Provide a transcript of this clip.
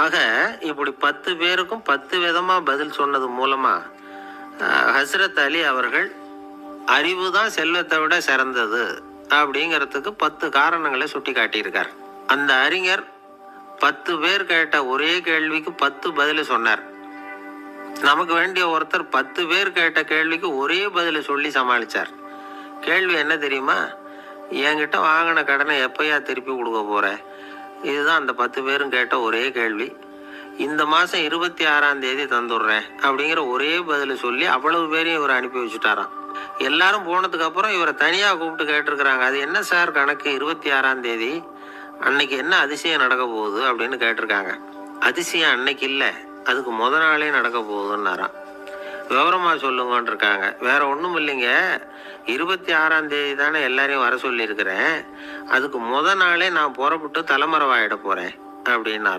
ஆக இப்படி 10 பேருக்கும் 10 விதமா பதில் சொன்னது மூலமா ஹஸ்ரத் அலி அவர்கள் அறிவு தான் செல்வத்தை விட சிறந்தது அப்படிங்கிறதுக்கு 10 காரணங்களை சுட்டி காட்டியிருக்கார். அந்த அறிஞர் 10 பேர் கேட்ட ஒரே கேள்விக்கு 10 பதில் சொன்னார். நமக்கு வேண்டிய ஒருத்தர் 10 பேர் கேட்ட கேள்விக்கு ஒரே பதில் சொல்லி சமாளிச்சார். கேள்வி என்ன தெரியுமா? என்கிட்ட வாங்கின கடனை எப்பயா திருப்பி கொடுக்க போற? இதுதான் அந்த 10 பேரும் கேட்ட ஒரே கேள்வி. இந்த மாதம் 26ஆம் தேதி தந்துடுறேன் அப்படிங்கிற ஒரே பதில் சொல்லி அவ்வளவு பேரையும் இவர் அனுப்பி வச்சுட்டாராம். எல்லாரும் போனதுக்கு அப்புறம் இவரை தனியாக கூப்பிட்டு கேட்டிருக்கிறாங்க. அது என்ன சார் கணக்கு, 26ஆம் தேதி அன்னைக்கு என்ன அதிசயம் நடக்க போகுது அப்படின்னு கேட்டிருக்காங்க. அதிசயம் அன்னைக்கு இல்லை, அதுக்கு முத நாளே நடக்க போகுதுன்னாராம். விவரமாக சொல்லுங்கன்னு இருக்காங்க. வேற ஒன்றும் இல்லைங்க, 26ஆம் தேதி தானே எல்லாரையும் வர சொல்லியிருக்கிறேன், அதுக்கு முத நாளே நான் புறப்பட்டு தலைமறைவாயிட போகிறேன் அப்படின்னாராம்.